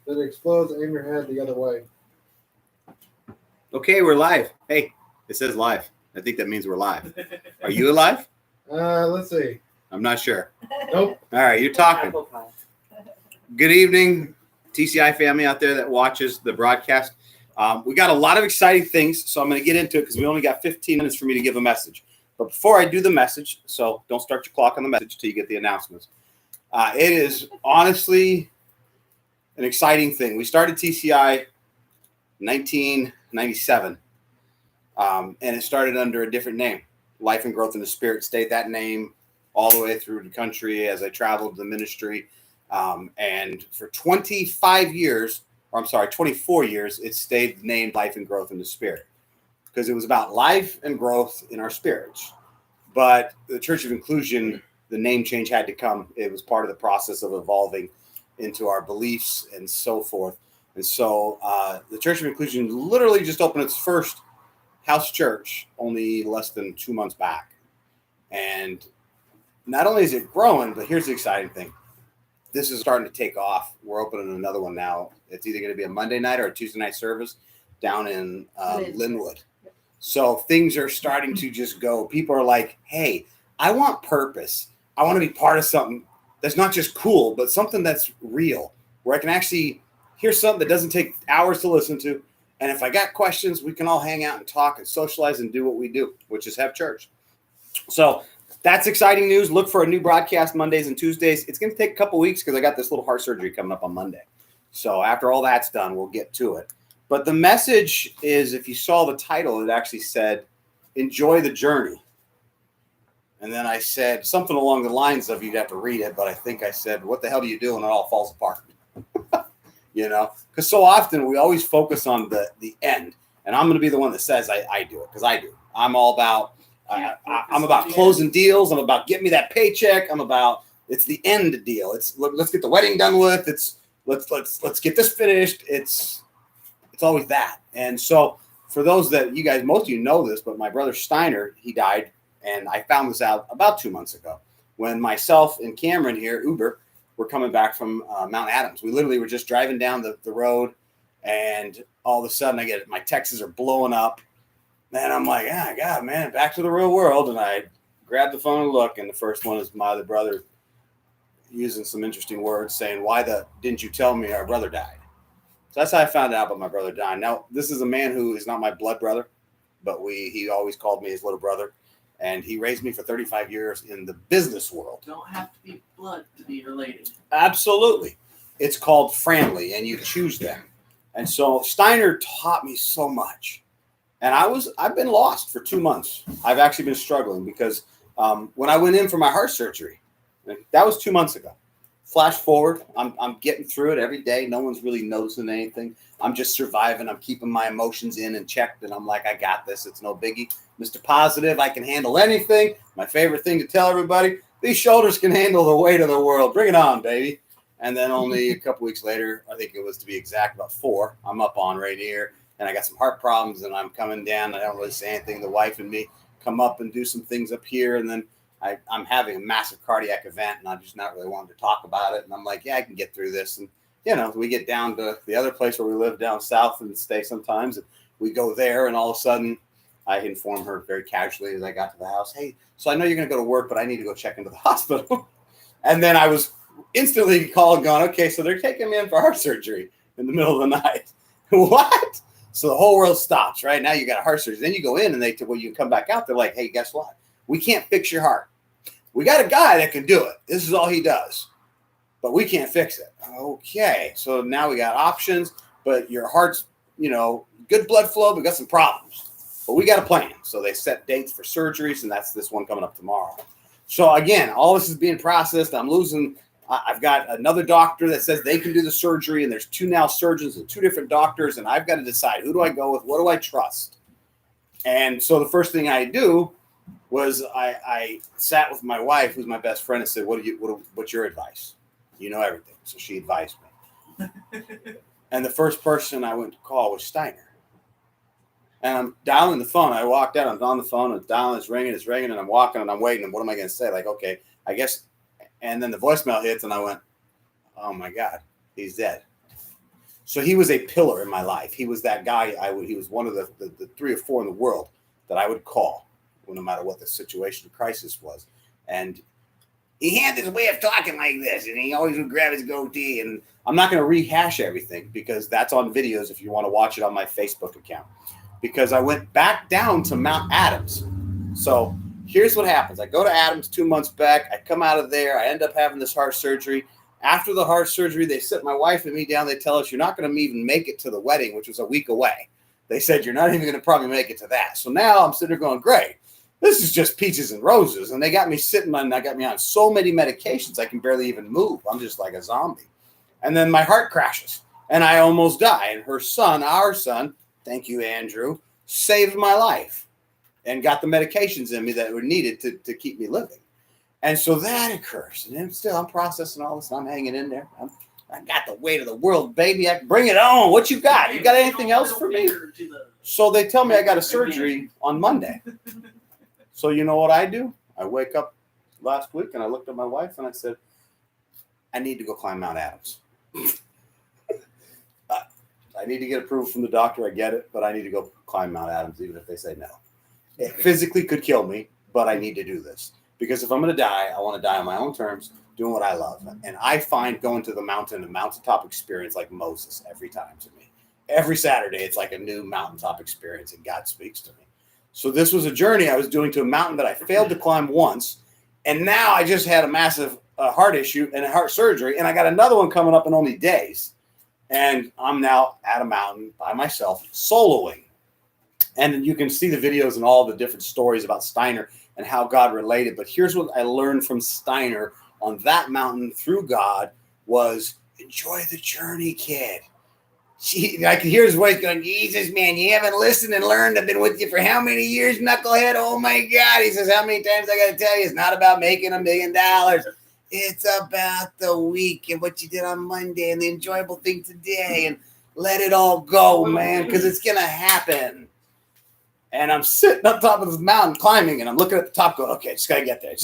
Then it explodes, aim your head the other way. Okay, we're live. Hey, it says live. I think that means we're live. Are you alive? Let's see. I'm not sure. Nope. All right, you're talking. Good evening, TCI family out there that watches the broadcast. We got a lot of exciting things, so I'm going to get into it because we only got 15 minutes for me to give a message. But before I do the message, so don't start your clock on the message till you get the announcements. It is honestly an exciting thing. We started TCI 1997, and it started under a different name. Life and Growth in the Spirit stayed that name all the way through the country as I traveled the ministry. And for 24 years, it stayed named Life and Growth in the Spirit because it was about life and growth in our spirits. But the Church of Inclusion, the name change had to come. It was part of the process of evolving into our beliefs and so forth. And so the Church of Inclusion literally just opened its first house church only less than 2 months back. And not only is it growing, but here's the exciting thing. This is starting to take off. We're opening another one now. It's either going to be a Monday night or a Tuesday night service down in Linwood. So things are starting to just go. People are like, hey, I want purpose. I want to be part of something that's not just cool, but something that's real, where I can actually hear something that doesn't take hours to listen to. And if I got questions, we can all hang out and talk and socialize and do what we do, which is have church. So that's exciting news. Look for a new broadcast Mondays and Tuesdays. It's going to take a couple weeks because I got this little heart surgery coming up on Monday. So after all that's done, we'll get to it. But the message is, if you saw the title, it actually said, enjoy the journey. And then I said something along the lines of, you'd have to read it, but I think I said, what the hell do you do when it all falls apart? You know, because so often we always focus on the end. And I'm going to be the one that says I do it because I do. I'm all about, I'm about closing deals. I'm about getting me that paycheck. I'm about, it's the end deal. It's let's get the wedding done with. It's let's get this finished. It's always that. And so for those that you guys, most of you know this, but my brother Steiner, he died. And I found this out about 2 months ago when myself and Cameron here, Uber, were coming back from Mount Adams. We literally were just driving down the road, and all of a sudden I get my texts are blowing up. And I'm like, God, man, back to the real world. And I grabbed the phone and look, and the first one is my other brother using some interesting words saying, didn't you tell me our brother died? So that's how I found out about my brother dying. Now, this is a man who is not my blood brother, but he always called me his little brother. And he raised me for 35 years in the business world. Don't have to be blood to be related. Absolutely. It's called family, and you choose them. And so Steiner taught me so much. And I've been lost for 2 months. I've actually been struggling because when I went in for my heart surgery, that was 2 months ago. Flash forward, I'm getting through it every day. No one's really noticing anything. I'm just surviving. I'm keeping my emotions in and checked, and I'm like, I got this. It's no biggie. Mr. Positive, I can handle anything. My favorite thing to tell everybody, these shoulders can handle the weight of the world. Bring it on, baby. And then only a couple weeks later, I think it was to be exact about 4, I'm up on right here, and I got some heart problems, and I'm coming down. I don't really say anything. The wife and me come up and do some things up here, and then I'm having a massive cardiac event, and I'm just not really wanting to talk about it. And I'm like, yeah, I can get through this. And, you know, we get down to the other place where we live down south and stay sometimes, and we go there, and all of a sudden, I inform her very casually as I got to the house, hey, so I know you're going to go to work, but I need to go check into the hospital. And then I was instantly called going, okay, so they're taking me in for heart surgery in the middle of the night. What? So the whole world stops, right? Now you got a heart surgery. Then you go in and you can come back out. They're like, hey, guess what? We can't fix your heart. We got a guy that can do it. This is all he does, but we can't fix it. Okay. So now we got options, but your heart's, good blood flow. We got some problems. But we got a plan. So they set dates for surgeries, and that's this one coming up tomorrow. So again, all this is being processed. I've got another doctor that says they can do the surgery, and there's 2 now surgeons and 2 different doctors, and I've got to decide, who do I go with? What do I trust? And so the first thing I do was I sat with my wife, who's my best friend, and said, what's your advice? You know everything. So she advised me. And the first person I went to call was Steiner. And I'm dialing the phone. I walked out. I'm on the phone. It's dialing. It's ringing. And I'm walking and I'm waiting. And what am I going to say? Like, okay, I guess. And then the voicemail hits and I went, oh my God, he's dead. So he was a pillar in my life. He was that guy. He was one of the 3 or 4 in the world that I would call, no matter what the situation of crisis was. And he had this way of talking like this, and he always would grab his goatee. And I'm not going to rehash everything because that's on videos if you want to watch it on my Facebook account. Because I went back down to Mount Adams. So here's what happens. I go to Adams 2 months back. I come out of there. I end up having this heart surgery. After the heart surgery, they sit my wife and me down. They tell us, you're not going to even make it to the wedding, which was a week away. They said, you're not even going to probably make it to that. So now I'm sitting there going, great. This is just peaches and roses. And they got me on so many medications, I can barely even move. I'm just like a zombie. And then my heart crashes and I almost die. And our son, thank you, Andrew, saved my life and got the medications in me that were needed to keep me living. And so that occurs. And then I'm processing all this. And I'm hanging in there. I got the weight of the world, baby. I bring it on. What you got? You got anything else for me? So they tell me I got a surgery on Monday. So you know what I do? I wake up last week and I looked at my wife and I said, I need to go climb Mount Adams. I need to get approval from the doctor. I get it, but I need to go climb Mount Adams, even if they say no. It physically could kill me, but I need to do this. Because if I'm going to die, I want to die on my own terms, doing what I love. And I find going to the mountain, a mountaintop experience like Moses every time to me. Every Saturday, it's like a new mountaintop experience, and God speaks to me. So this was a journey I was doing to a mountain that I failed to climb once. And now I just had a massive heart issue and a heart surgery. And I got another one coming up in only days. And I'm now at a mountain by myself, soloing. And you can see the videos and all the different stories about Steiner and how God related. But here's what I learned from Steiner on that mountain through God was enjoy the journey, kid. I could hear his voice going, Jesus, man, you haven't listened and learned. I've been with you for how many years, knucklehead? Oh, my God. He says, how many times I got to tell you? It's not about making $1 million. It's about the week and what you did on Monday and the enjoyable thing today. And let it all go, man, because it's going to happen. And I'm sitting up top of this mountain climbing, and I'm looking at the top going, okay, I just got to get there.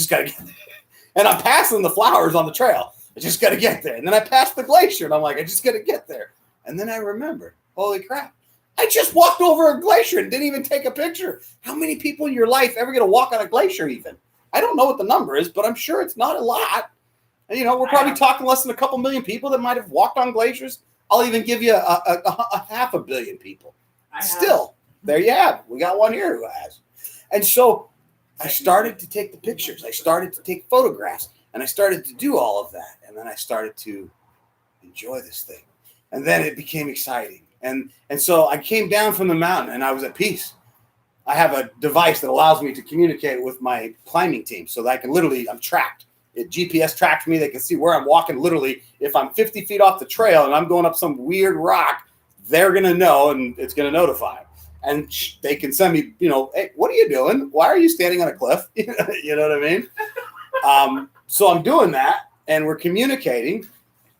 And I'm passing the flowers on the trail. I just got to get there. And then I passed the glacier, and I'm like, I just got to get there. And then I remembered, holy crap, I just walked over a glacier and didn't even take a picture. How many people in your life ever going to walk on a glacier even? I don't know what the number is, but I'm sure it's not a lot. And, we're probably talking less than a couple million people that might have walked on glaciers. I'll even give you a 500 million people. Still, there you have. We got one here who has. And so I started to take the pictures. I started to take photographs. And I started to do all of that. And then I started to enjoy this thing. And then it became exciting. And so I came down from the mountain and I was at peace. I have a device that allows me to communicate with my climbing team so that I can I'm tracked. It GPS tracks me. They can see where I'm walking. Literally, if I'm 50 feet off the trail and I'm going up some weird rock, they're going to know and it's going to notify them. And they can send me, hey, what are you doing? Why are you standing on a cliff? You know what I mean? So I'm doing that and we're communicating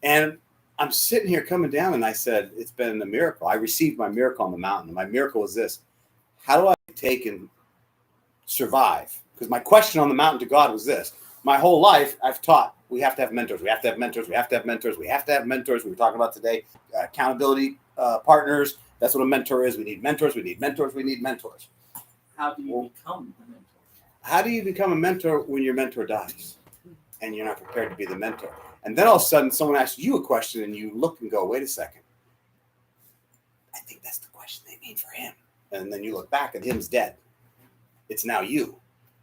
and I'm sitting here coming down and I said, it's been a miracle. I received my miracle on the mountain. And my miracle was this. How do I take and survive? Because my question on the mountain to God was this. My whole life, I've taught we have to have mentors. We have to have mentors. We have to have mentors. We have to have mentors. We were talking about today, accountability partners. That's what a mentor is. We need mentors. We need mentors. We need mentors. How do you become a mentor? How do you become a mentor when your mentor dies and you're not prepared to be the mentor? And then all of a sudden, someone asks you a question and you look and go, wait a second. I think that's the question they made for him. And then you look back and him's dead. It's now you.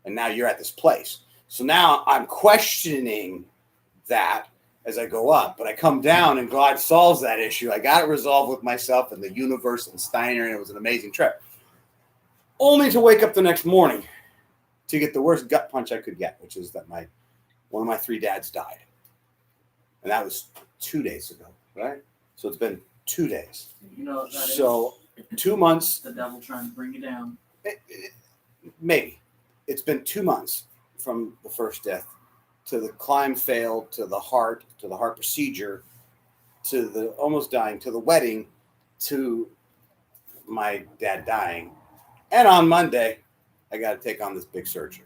And now you're at this place. So now I'm questioning that as I go up. But I come down and God solves that issue. I got it resolved with myself and the universe and Steiner. And it was an amazing trip. Only to wake up the next morning to get the worst gut punch I could get, which is that one of my 3 dads died. And that was 2 days ago, right? So it's been 2 days. So 2 months. The devil trying to bring you down. Maybe. It's been 2 months from the first death to the climb fail, to the heart procedure, to the almost dying, to the wedding, to my dad dying. And on Monday, I got to take on this big surgery.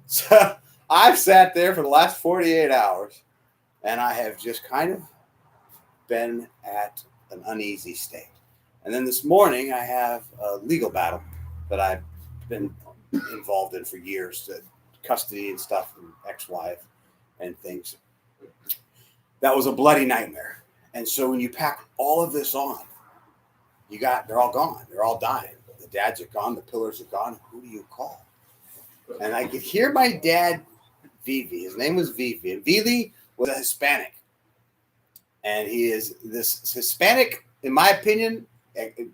So I've sat there for the last 48 hours and I have just kind of been at an uneasy state. And then this morning, I have a legal battle that I've been involved in for years, custody and stuff, and ex-wife and things. That was a bloody nightmare. And so when you pack all of this on, they're all gone. They're all dying. The dads are gone. The pillars are gone. Who do you call? And I could hear my dad, Vivi. His name was Vivi. And Vivi was a Hispanic. And he is this Hispanic, in my opinion.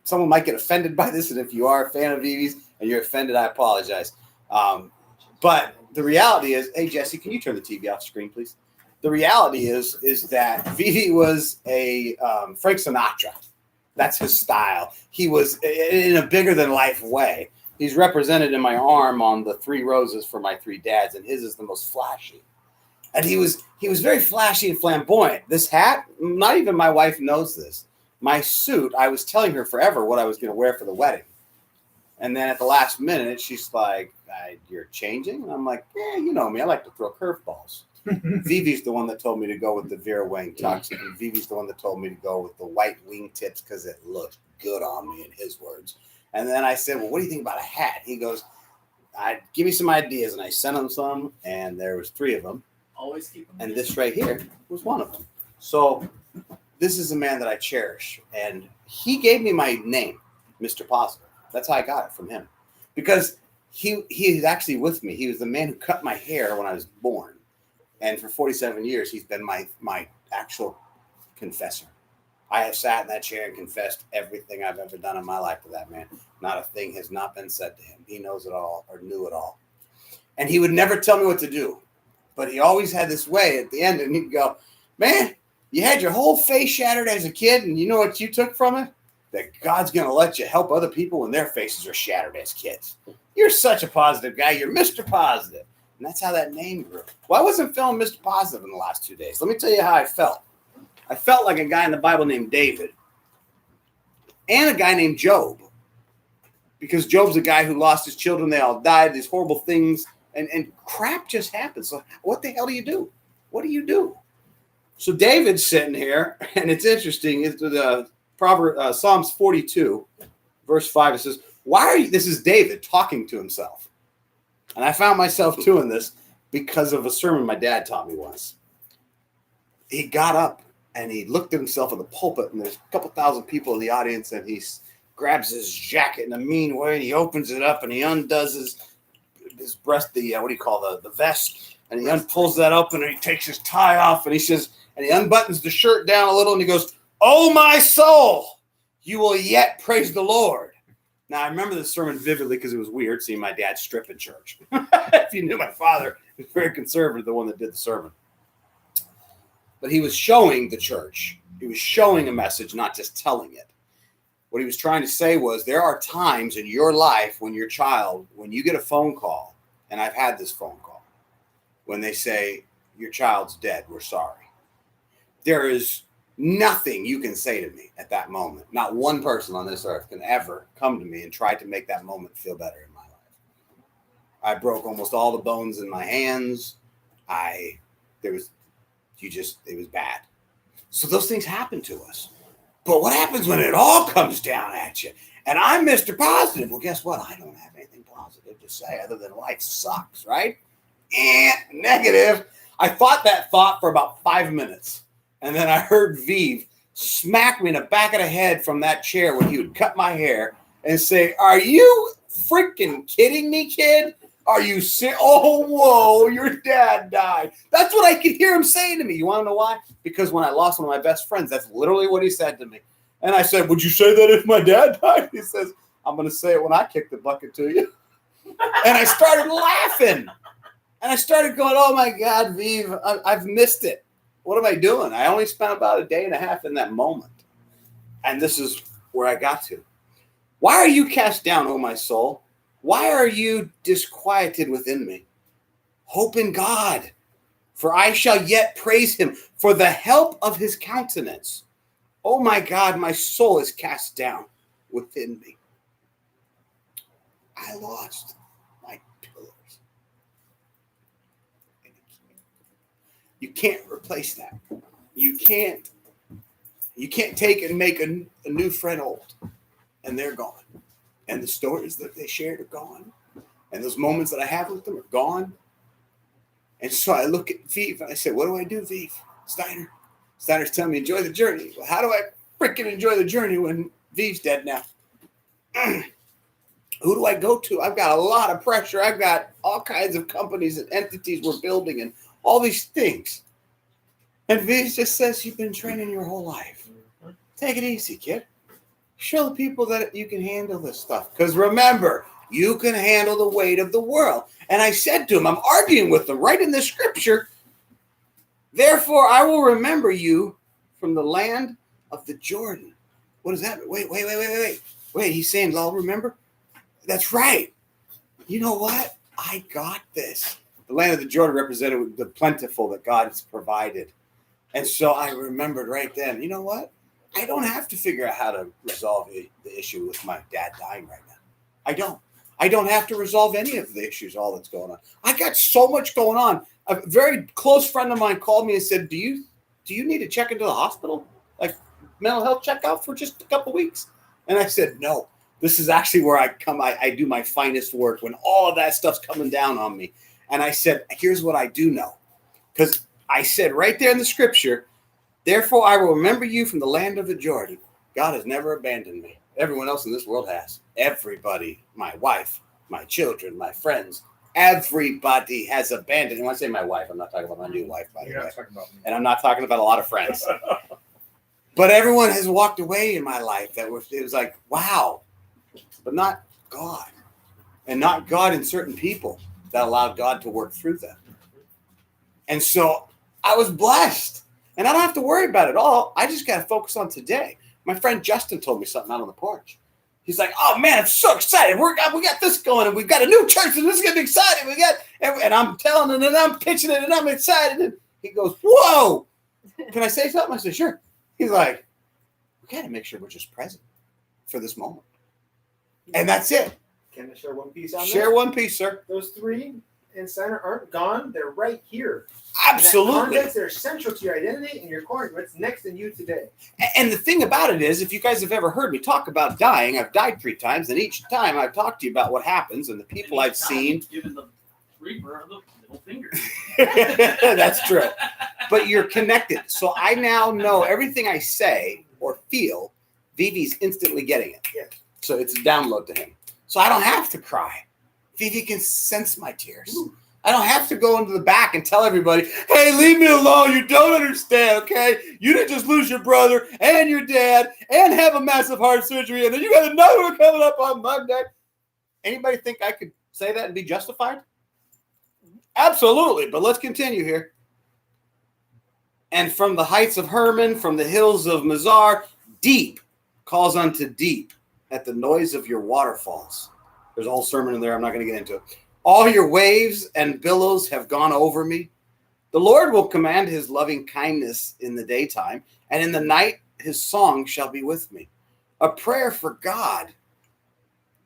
Someone might get offended by this. And if you are a fan of Vivi's and you're offended, I apologize. But the reality is, hey, Jesse, can you turn the TV off screen, please? The reality is that Vivi was a Frank Sinatra. That's his style. He was in a bigger than life way. He's represented in my arm on the 3 roses for my 3 dads, and his is the most flashy. And he was very flashy and flamboyant. This hat, not even my wife knows this. My suit, I was telling her forever what I was going to wear for the wedding. And then at the last minute, she's like, you're changing? And I'm like, yeah, you know me. I like to throw curveballs. Vivi's the one that told me to go with the Vera Wang tux. And Vivi's the one that told me to go with the white wingtips because it looked good on me, in his words. And then I said, well, what do you think about a hat? He goes, give me some ideas. And I sent him some, and there was 3 of them. Always keep them. And this right here was one of them. So this is a man that I cherish. And he gave me my name, Mr. Positive. That's how I got it from him. Because he is actually with me. He was the man who cut my hair when I was born. And for 47 years, he's been my actual confessor. I have sat in that chair and confessed everything I've ever done in my life to that man. Not a thing has not been said to him. He knows it all, or knew it all. And he would never tell me what to do. But he always had this way at the end, and he'd go, man, you had your whole face shattered as a kid, and you know what you took from it? That God's going to let you help other people when their faces are shattered as kids. You're such a positive guy. You're Mr. Positive. And that's how that name grew. Well, I wasn't feeling Mr. Positive in the last 2 days. Let me tell you how I felt. I felt like a guy in the Bible named David and a guy named Job. Because Job's a guy who lost his children. They all died. These horrible things. And crap just happened. So what the hell do you do? What do you do? So David's sitting here, and it's interesting. It's the Psalms 42, verse 5. It says, why are you, this is David talking to himself. And I found myself doing this because of a sermon my dad taught me once. He got up and he looked at himself in the pulpit, and there's a couple thousand people in the audience, and he grabs his jacket in a mean way, and he opens it up, and he undoes his breast, the vest, and he pulls that open, and he takes his tie off, and he says, and he unbuttons the shirt down a little, and he goes, oh, my soul, you will yet praise the Lord. Now, I remember this sermon vividly because it was weird seeing my dad strip in church. If you knew my father, he was very conservative, the one that did the sermon. But he was showing the church. He was showing a message, not just telling it. What he was trying to say was there are times in your life when your child, when you get a phone call, and I've had this phone call, when they say, your child's dead, we're sorry. There is nothing you can say to me at that moment. Not one person on this earth can ever come to me and try to make that moment feel better in my life. I broke almost all the bones in my hands. It was bad. So those things happen to us. But what happens when it all comes down at you? And I'm Mr. Positive. Well, guess what? I don't have anything positive to say other than life sucks, right? Negative. I thought that thought for about 5 minutes. And then I heard Vive smack me in the back of the head from that chair when he would cut my hair and say, are you freaking kidding me, kid? Are you sick? Oh, whoa, your dad died. That's what I could hear him saying to me. You want to know why? Because when I lost one of my best friends, that's literally what he said to me. And I said, would you say that if my dad died? He says, I'm going to say it when I kick the bucket to you. And I started laughing. And I started going, oh, my God, Vive, I've missed it. What am I doing? I only spent about a day and a half in that moment. And this is where I got to. Why are you cast down, O my soul? Why are you disquieted within me? Hope in God, for I shall yet praise him for the help of his countenance. Oh my God, my soul is cast down within me. I lost my pillars. You can't replace that. You can't You can't take and make a new friend old, and they're gone. And the stories that they shared are gone. And those moments that I have with them are gone. And so I look at Vive and I said, what do I do, Vive? Steiner. Steiner's telling me, enjoy the journey. Well, how do I freaking enjoy the journey when Vive's dead now? Who do I go to? I've got a lot of pressure. I've got all kinds of companies and entities we're building and all these things. And Vive just says, you've been training your whole life. Take it easy, kid. Show the people that you can handle this stuff. Because remember, you can handle the weight of the world. And I said to him, I'm arguing with them right in the scripture. Therefore, I will remember you from the land of the Jordan. What does that mean? Wait, he's saying, I'll remember? That's right. You know what? I got this. The land of the Jordan represented the plentiful that God has provided. And so I remembered right then, you know what? I don't have to figure out how to resolve the issue with my dad dying right now. I don't. I don't have to resolve any of the issues, all that's going on. I got so much going on. A very close friend of mine called me and said, do you need to check into the hospital? Like mental health checkout for just a couple weeks? And I said, no. This is actually where I do my finest work when all of that stuff's coming down on me. And I said, here's what I do know. Because I said right there in the scripture, therefore I will remember you from the land of the Jordan. God has never abandoned me. Everyone else in this world has. Everybody, my wife, my children, my friends, everybody has abandoned. And when I say my wife, I'm not talking about my new wife, by the way. And I'm not talking about a lot of friends. But everyone has walked away in my life it was like, wow. But not God. And not God in certain people that allowed God to work through them. And so I was blessed. And I don't have to worry about it all. I just got to focus on today. My friend Justin told me something out on the porch. He's like, oh, man, I'm so excited. We got this going, and we've got a new church, and this is going to be exciting. And I'm telling him, and I'm pitching it, and I'm excited. And he goes, whoa. Can I say something? I said, sure. He's like, we got to make sure we're just present for this moment. And that's it. Can I share one piece on that? Share one piece, sir. Those three in center aren't gone. They're right here. Absolutely. Context, they're central to your identity and your core. What's next in you today? And the thing about it is, if you guys have ever heard me talk about dying, I've died 3 times, and each time I've talked to you about what happens and the people I've seen. Given the reaper the middle finger. That's true. But you're connected. So I now know everything I say or feel, Vivi's instantly getting it. Yeah. So it's a download to him. So I don't have to cry. Vivi can sense my tears. Ooh. I don't have to go into the back and tell everybody, hey, leave me alone. You don't understand, okay? You didn't just lose your brother and your dad and have a massive heart surgery, and then you got another one coming up on Monday. Anybody think I could say that and be justified? Absolutely, but let's continue here. And from the heights of Hermon, from the hills of Mizar, deep calls unto deep at the noise of your waterfalls. There's a whole sermon in there. I'm not going to get into it. All your waves and billows have gone over me. The Lord will command his loving kindness in the daytime, and in the night his song shall be with me. A prayer for God,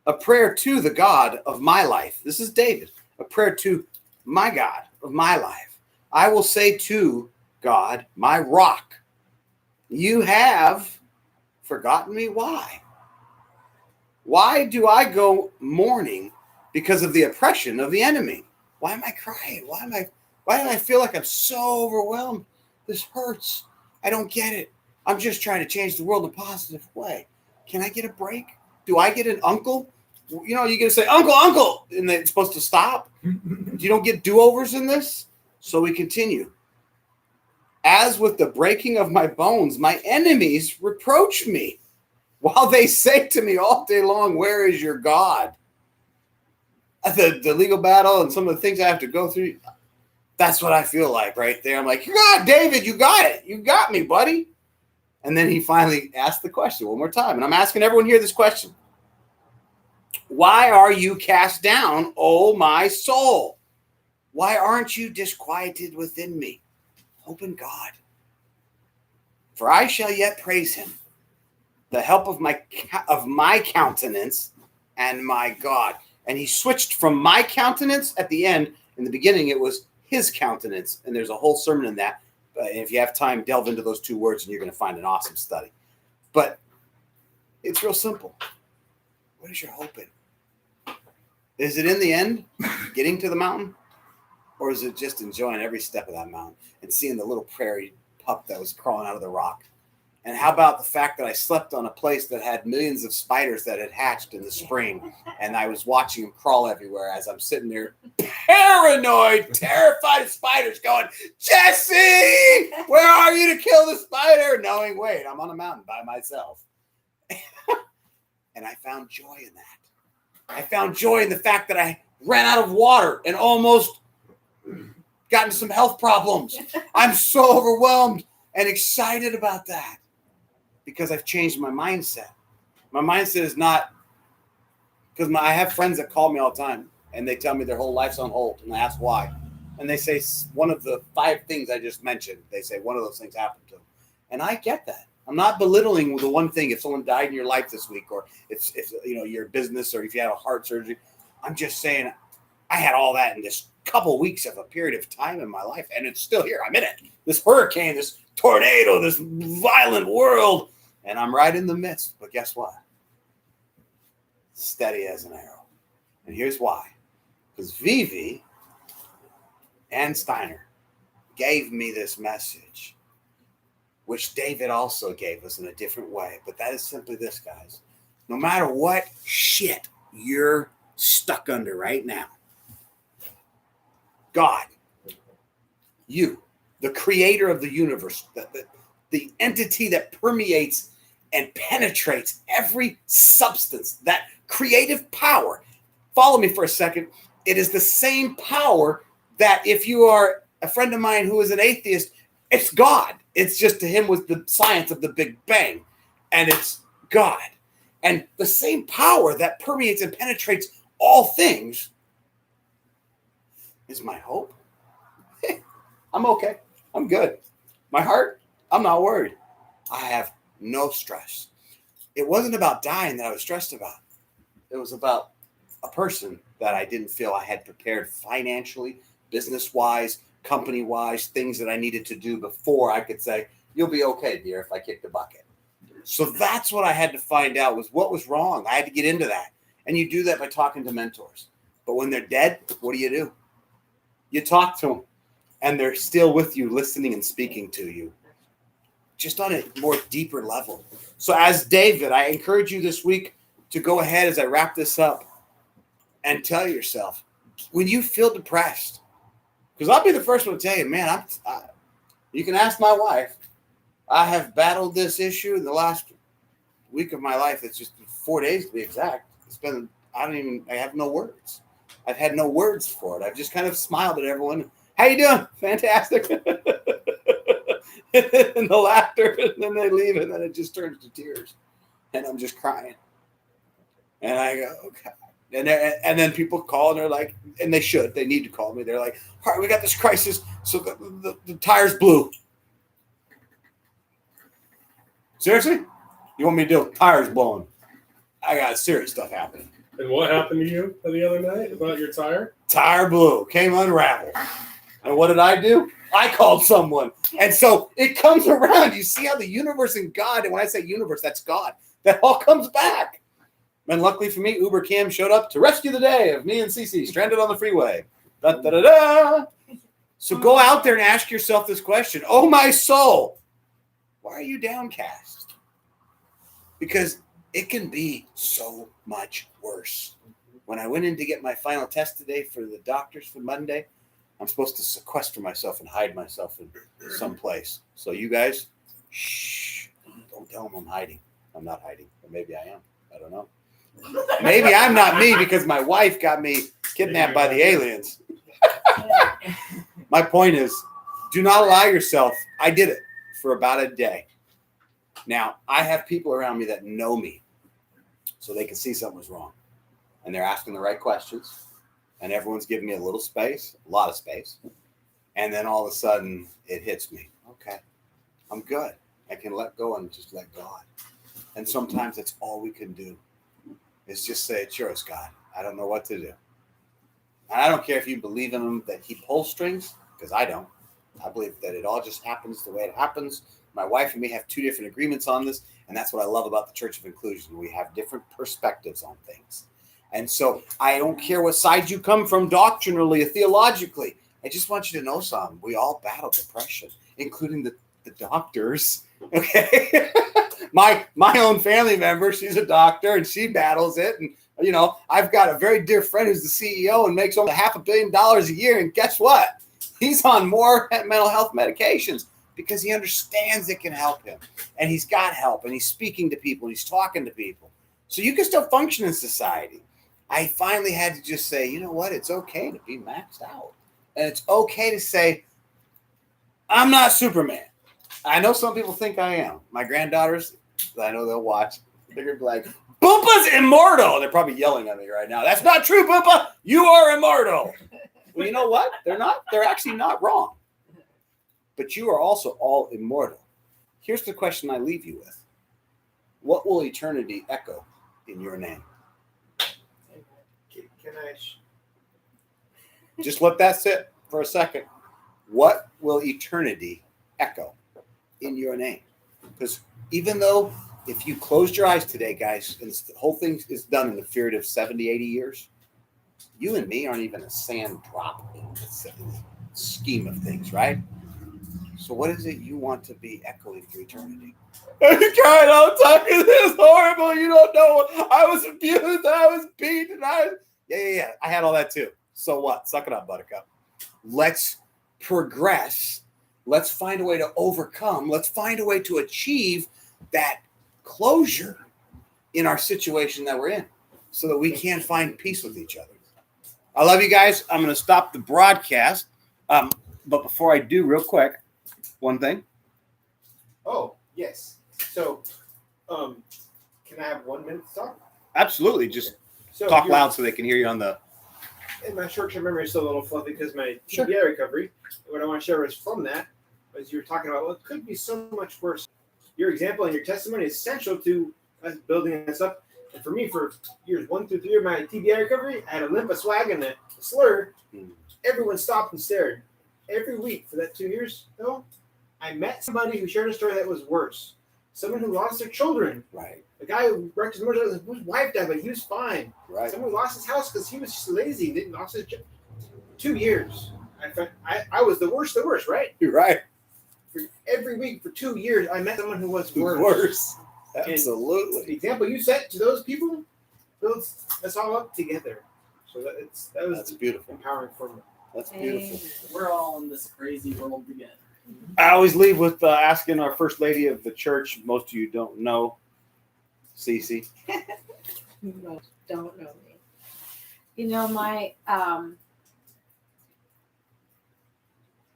a prayer to the God of my life. This is David, a prayer to my God of my life. I will say to God, my rock, you have forgotten me. Why? Why do I go mourning because of the oppression of the enemy? Why am I crying? Why do I feel like I'm so overwhelmed? This hurts. I don't get it. I'm just trying to change the world a positive way. Can I get a break? Do I get an uncle? You know, you're going to say, uncle, and it's supposed to stop. You don't get do-overs in this? So we continue. As with the breaking of my bones, my enemies reproach me, while they say to me all day long, where is your God? The legal battle and some of the things I have to go through, that's what I feel like right there. I'm like, God, David, you got it. You got me, buddy. And then he finally asked the question one more time. And I'm asking everyone here this question. Why are you cast down, O my soul? Why aren't you disquieted within me? Hope in God. For I shall yet praise him, the help of my countenance and my God. And he switched from my countenance at the end. In the beginning, it was his countenance. And there's a whole sermon in that. If you have time, delve into those 2 words and you're going to find an awesome study. But it's real simple. What is your hope in? Is it in the end getting to the mountain? Or is it just enjoying every step of that mountain and seeing the little prairie pup that was crawling out of the rock? And how about the fact that I slept on a place that had millions of spiders that had hatched in the spring, and I was watching them crawl everywhere as I'm sitting there paranoid, terrified of spiders going, Jesse, where are you to kill the spider? Knowing, wait, I'm on a mountain by myself. And I found joy in that. I found joy in the fact that I ran out of water and almost got into some health problems. I'm so overwhelmed and excited about that because I've changed my mindset. My mindset is not, because I have friends that call me all the time and they tell me their whole life's on hold, and I ask why. And they say one of the 5 things I just mentioned, they say one of those things happened to them. And I get that. I'm not belittling the one thing if someone died in your life this week, or if your business, or if you had a heart surgery. I'm just saying I had all that in this couple weeks of a period of time in my life, and it's still here. I'm in it. This hurricane, this tornado, this violent world, and I'm right in the midst. But guess what? Steady as an arrow. And here's why. Because Vivi and Steiner gave me this message, which David also gave us in a different way. But that is simply this, guys. No matter what shit you're stuck under right now, God, you, the creator of the universe, the entity that permeates and penetrates every substance, that creative power. Follow me for a second. It is the same power that if you are a friend of mine who is an atheist, it's God. It's just to him was the science of the Big Bang, and it's God. And the same power that permeates and penetrates all things is my hope. I'm okay. I'm good. My heart, I'm not worried. I have no stress. It wasn't about dying that I was stressed about. It was about a person that I didn't feel I had prepared financially, business-wise, company-wise, things that I needed to do before I could say, you'll be okay, dear, if I kick the bucket. So that's what I had to find out, was what was wrong. I had to get into that. And you do that by talking to mentors. But when they're dead, what do? You talk to them, and they're still with you, listening and speaking to you, just on a more deeper level. So as David, I encourage you this week to go ahead as I wrap this up and tell yourself, when you feel depressed, because I'll be the first one to tell you, man, you can ask my wife. I have battled this issue in the last week of my life. It's just 4 days to be exact. It's been, I have no words. I've had no words for it. I've just kind of smiled at everyone. How you doing? Fantastic. And the laughter, and then they leave, and then it just turns to tears. And I'm just crying. And I go, okay. And then people call, and they're like, and they need to call me. They're like, all right, we got this crisis. So the tires blew. Seriously? You want me to do tires blowing? I got serious stuff happening. And what happened to you the other night about your tire? Tire blew, came unraveled. And what did I do? I called someone. And so it comes around. You see how the universe and God, and when I say universe, that's God, that all comes back. And luckily for me, Uber Cam showed up to rescue the day of me and Cece stranded on the freeway. Da, da, da, da. So go out there and ask yourself this question. Oh, my soul, why are you downcast? Because it can be so much worse. When I went in to get my final test today for the doctors for Monday, I'm supposed to sequester myself and hide myself in some place. So you guys, shh, don't tell them I'm hiding. I'm not hiding. Or maybe I am. I don't know. Maybe I'm not me because my wife got me kidnapped by the aliens. My point is, do not allow yourself. I did it for about a day. Now, I have people around me that know me, so they can see something was wrong. And they're asking the right questions. And everyone's giving me a little space, a lot of space. And then all of a sudden, it hits me. Okay, I'm good. I can let go and just let God. And sometimes that's all we can do is just say, it's yours, God. I don't know what to do. And I don't care if you believe in him that he pulls strings, because I don't. I believe that it all just happens the way it happens. My wife and me have two different agreements on this, and that's what I love about the Church of Inclusion. We have different perspectives on things. And so I don't care what side you come from doctrinally or theologically. I just want you to know something. We all battle depression, including the doctors. Okay. my own family member, she's a doctor and she battles it. And, you know, I've got a very dear friend who's the CEO and makes almost $500 million a year. And guess what? He's on more mental health medications because he understands it can help him. And he's got help and he's speaking to people and he's talking to people. So you can still function in society. I finally had to just say, you know what? It's okay to be maxed out. And it's okay to say, I'm not Superman. I know some people think I am. My granddaughters, I know they'll watch. They're going to be like, Boompa's immortal. They're probably yelling at me right now. That's not true, Boompa. You are immortal. Well, you know what? They're not. They're actually not wrong. But you are also all immortal. Here's the question I leave you with. What will eternity echo in your name? Can I? Just let that sit for a second. What will eternity echo in your name? Because even though if you closed your eyes today, guys, and the whole thing is done in the period of 70, 80 years, you and me aren't even a sand drop in the scheme of things, right? So what is it you want to be echoing through eternity? God, I'm talking this horrible. You don't know. I was abused. I was beaten. Yeah. I had all that too. So what? Suck it up, Buttercup. Let's progress. Let's find a way to overcome. Let's find a way to achieve that closure in our situation that we're in so that we can find peace with each other. I love you guys. I'm going to stop the broadcast. But before I do, real quick, one thing. Oh, yes. So, can I have 1 minute to talk? Absolutely. Just So talk you're- loud so they can hear you on the... And my short-term memory is still a little fluffy because my Sure. TBI recovery. What I want to share is from that, as you were talking about, well, it could be so much worse. Your example and your testimony is essential to us building this up. And for me, for years 1 through 3 of my TBI recovery, I had a limp, a swag, and a slur. Everyone stopped and stared. Every week for that 2 years, though, I met somebody who shared a story that was worse. Someone who lost their children. Right. A guy who wrecked his motorcycle, whose wife died, but he was fine. Right. Someone who lost his house because he was just lazy. Didn't lost his job. 2 years. I was the worst, right? You're right. For every week for 2 years, I met someone who was worse. Worse. The Absolutely. example you set to those people builds us all up together. So that was That's beautiful. empowering for me. That's beautiful. We're all in this crazy world together. I always leave with asking our first lady of the church. Most of you don't know, Cece. No, don't know me. You know, my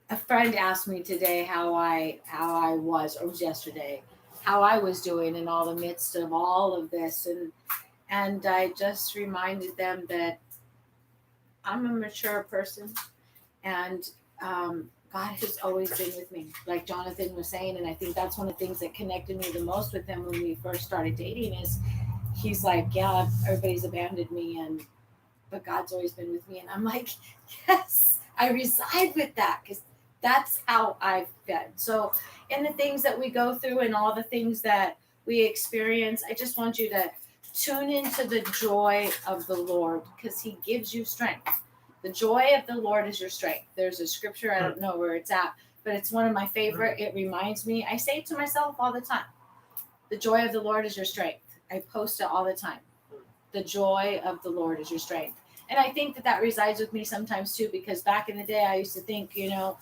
a friend asked me today how I was, or it was yesterday, how I was doing in all the midst of all of this, and I just reminded them that I'm a mature person, and God has always been with me, like Jonathan was saying, and I think that's one of the things that connected me the most with him when we first started dating is he's like, yeah, everybody's abandoned me, but God's always been with me, and I'm like, yes, I reside with that because that's how I've been. So in the things that we go through and all the things that we experience, I just want you to tune into the joy of the Lord because he gives you strength. The joy of the Lord is your strength. There's a scripture, I don't know where it's at, but it's one of my favorite. It reminds me, I say it to myself all the time. The joy of the Lord is your strength. I post it all the time. The joy of the Lord is your strength. And I think that resides with me sometimes too, because back in the day, I used to think, you know,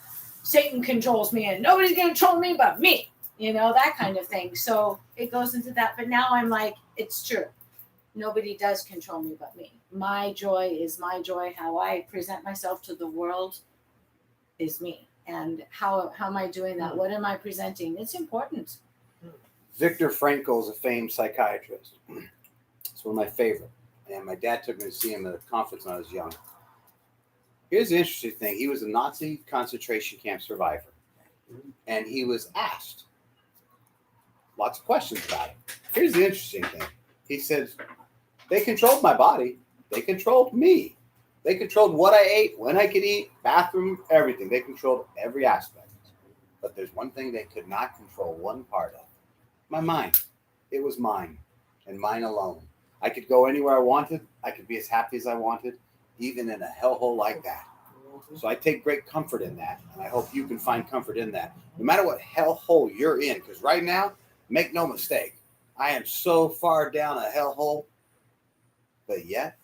Satan controls me and nobody's going to control me but me, you know, that kind of thing. So it goes into that. But now I'm like, it's true. Nobody does control me but me. My joy is my joy. How I present myself to the world is me. And how am I doing that? What am I presenting? It's important. Viktor Frankl is a famed psychiatrist. It's one of my favorite. And my dad took me to see him at a conference when I was young. Here's the interesting thing. He was a Nazi concentration camp survivor. And he was asked lots of questions about it. Here's the interesting thing. He said, they controlled my body. They controlled me. They controlled what I ate, when I could eat, bathroom, everything. They controlled every aspect. But there's one thing they could not control one part of. My mind. It was mine and mine alone. I could go anywhere I wanted. I could be as happy as I wanted, even in a hellhole like that. So I take great comfort in that, and I hope you can find comfort in that. No matter what hellhole you're in, because right now, make no mistake, I am so far down a hellhole, but yet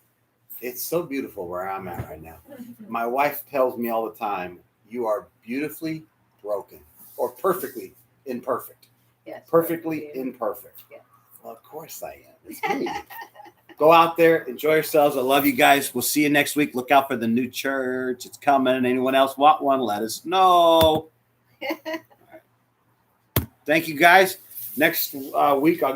it's so beautiful where I'm at right now. My wife tells me all the time, you are beautifully broken or perfectly imperfect. Yes. Perfectly imperfect. Yeah. Well, of course I am. It's me. Go out there, enjoy yourselves. I love you guys. We'll see you next week. Look out for the new church. It's coming. Anyone else want one? Let us know. Thank you, guys. Next week, I'll